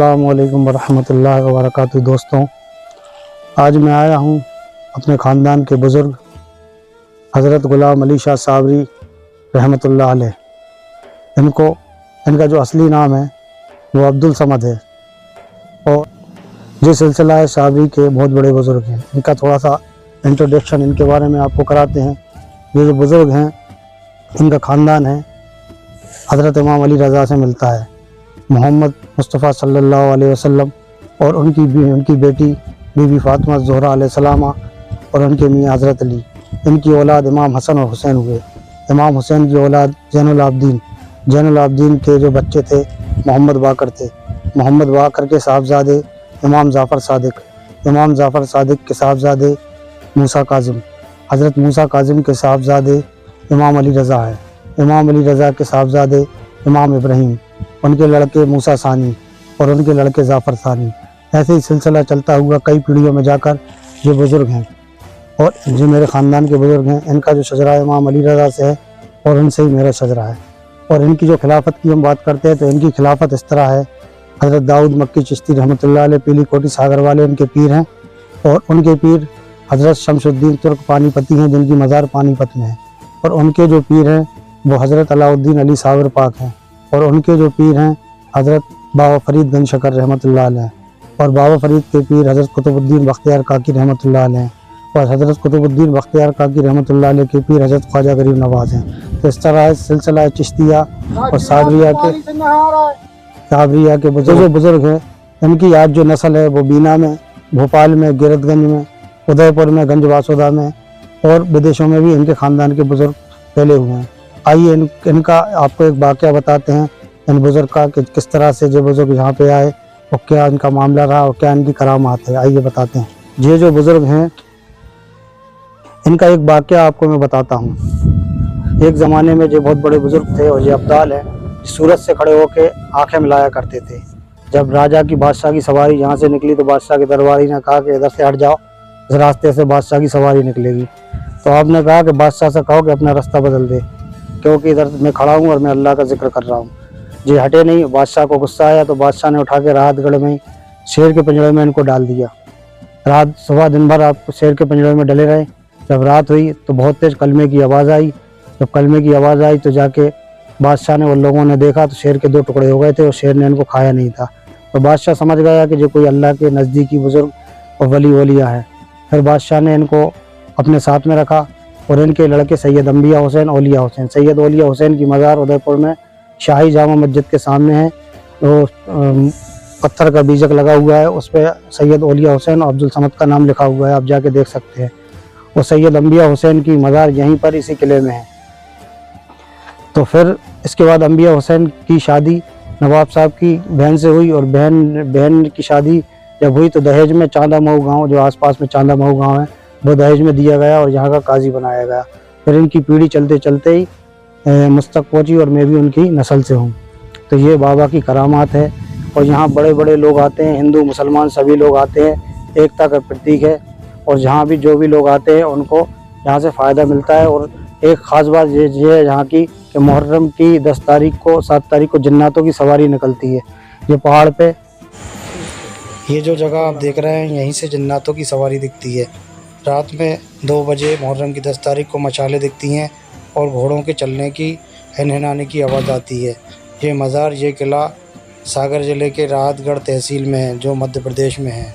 السلام علیکم ورحمۃ اللہ وبرکاتہ۔ دوستوں، آج میں آیا ہوں اپنے خاندان کے بزرگ حضرت غلام علی شاہ صابری رحمۃ اللہ علیہ، ان کا جو اصلی نام ہے وہ عبدالصمد ہے، اور یہ سلسلہ صابری کے بہت بڑے بزرگ ہیں۔ ان کا تھوڑا سا انٹروڈکشن ان کے بارے میں آپ کو کراتے ہیں۔ یہ جو بزرگ ہیں ان کا خاندان ہے حضرت امام علی رضا سے ملتا ہے، محمد مصطفیٰ صلی اللہ علیہ وسلم اور ان کی بیٹی بی بی فاطمہ زہرا علیہ السلام اور ان کے میاں حضرت علی۔ ان کی اولاد امام حسن اور حسین ہوئے۔ امام حسین کی اولاد زین العابدین کے جو بچے تھے محمد باقر تھے۔ محمد باقر کے صاحبزادے امام جعفر صادق کے صاحبزادے موسیٰ کاظم، حضرت موسیٰ کاظم کے صاحبزادے امام علی رضا ہے۔ امام علی رضا کے صاحبزادے امام ابراہیم، ان کے لڑکے موسیٰ ثانی اور ان کے لڑکے جعفر ثانی۔ ایسے ہی سلسلہ چلتا ہوا کئی پیڑھیوں میں جا کر یہ بزرگ ہیں، اور جو میرے خاندان کے بزرگ ہیں ان کا جو شجرہ امام علی رضا سے ہے اور ان سے ہی میرا شجرہ ہے۔ اور ان کی جو خلافت کی ہم بات کرتے ہیں تو ان کی خلافت اس طرح ہے، حضرت داؤد مکی چشتی رحمۃ اللہ علیہ پیلی کوٹی ساگر والے ان کے پیر ہیں، اور ان کے پیر حضرت شمس الدین ترک پانی پتی ہیں جن کی مزار پانی پت میں ہے، اور ان کے جو پیر ہیں وہ حضرت علاء الدین علی صابر پاک ہیں، اور ان کے جو پیر ہیں حضرت بابا فرید گنج شکر رحمۃ اللہ علیہ، اور بابا فرید کے پیر حضرت قطب الدین بختیار کاکی رحمۃ اللہ علیہ، اور حضرت قطب الدین بختیار کاکی رحمۃ اللہ علیہ کے پیر حضرت خواجہ غریب نواز ہیں۔ تو اس طرح سلسلہ چشتیہ اور صابریہ کے جو بزرگ ہیں ان کی آج جو نسل ہے وہ بینا میں، بھوپال میں، گیرت گنج میں، ادے پور میں، گنج واسودہ میں اور بدیشوں میں بھی ان کے خاندان کے بزرگ پھیلے ہوئے ہیں۔ آئیے ان کا آپ کو ایک واقعہ بتاتے ہیں ان بزرگ کا، کہ کس طرح سے جو بزرگ یہاں پہ آئے اور کیا ان کا معاملہ رہا اور کیا ان کی کرامات ہے۔ آئیے بتاتے ہیں۔ یہ جو بزرگ ہیں ان کا ایک واقعہ آپ کو میں بتاتا ہوں۔ ایک زمانے میں جو بہت بڑے بزرگ تھے اور یہ ابدال ہیں، سورج سے کھڑے ہو کے آنکھیں ملایا کرتے تھے۔ جب راجا کی بادشاہ کی سواری یہاں سے نکلی تو بادشاہ کے درباری نے کہا کہ ادھر سے ہٹ جاؤ، اس راستے سے بادشاہ کی سواری نکلے گی۔ تو آپ نے کہا کہ بادشاہ سے کہو کہ اپنا راستہ بدل دے، کیونکہ ادھر میں کھڑا ہوں اور میں اللہ کا ذکر کر رہا ہوں۔ یہ ہٹے نہیں، بادشاہ کو غصہ آیا تو بادشاہ نے اٹھا کے راحت گڑھ میں شیر کے پنجرے میں ان کو ڈال دیا۔ رات صبح دن بھر آپ شیر کے پنجرے میں ڈلے رہے۔ جب رات ہوئی تو بہت تیز کلمے کی آواز آئی۔ جب کلمے کی آواز آئی تو جا کے بادشاہ نے ان لوگوں نے دیکھا تو شیر کے 2 ٹکڑے ہو گئے تھے اور شیر نے ان کو کھایا نہیں تھا۔ تو بادشاہ سمجھ گیا کہ جو کوئی اللہ کے نزدیکی بزرگ اور ولی اولیاء ہے۔ پھر بادشاہ نے ان کو اپنے ساتھ میں رکھا، اور ان کے لڑکے سید انبیاء حسین اولیاء حسین، سید اولیاء حسین کی مزار ادے پور میں شاہی جامع مسجد کے سامنے ہے، وہ پتھر کا بیجک لگا ہوا ہے، اس پہ سید اولیاء حسین اور عبدالصمد کا نام لکھا ہوا ہے، آپ جا کے دیکھ سکتے ہیں۔ وہ سید انبیاء حسین کی مزار یہیں پر اسی قلعے میں ہے۔ تو پھر اس کے بعد انبیاء حسین کی شادی نواب صاحب کی بہن سے ہوئی، اور بہن کی شادی جب ہوئی تو دہیج میں چاندہ مئو گاؤں جو آس پاس میں چاندہ مئو گاؤں ہے وہ دہیج میں دیا گیا اور یہاں کا قاضی بنایا گیا۔ پھر ان کی پیڑھی چلتے چلتے ہی مستق پہنچی اور میں بھی ان کی نسل سے ہوں۔ تو یہ بابا کی کرامات ہے، اور یہاں بڑے بڑے لوگ آتے ہیں، ہندو مسلمان سبھی لوگ آتے ہیں، ایکتا کا پرتیک ہے، اور جہاں بھی جو بھی لوگ آتے ہیں ان کو یہاں سے فائدہ ملتا ہے۔ اور ایک خاص بات یہ ہے یہاں کی کہ محرم کی 10 تاریخ کو 7 تاریخ کو جناتوں کی سواری نکلتی ہے۔ یہ پہاڑ پہ یہ جو جگہ آپ دیکھ رہے ہیں یہیں سے جناتوں کی سواری دکھتی ہے۔ رات میں 2 بجے محرم کی 10 تاریخ کو مشالیں دکھتی ہیں اور گھوڑوں کے چلنے کی ہنہنانے کی آواز آتی ہے۔ یہ مزار یہ قلعہ ساگر ضلع کے راحت گڑھ تحصیل میں ہے جو مدھیہ پردیش میں ہے۔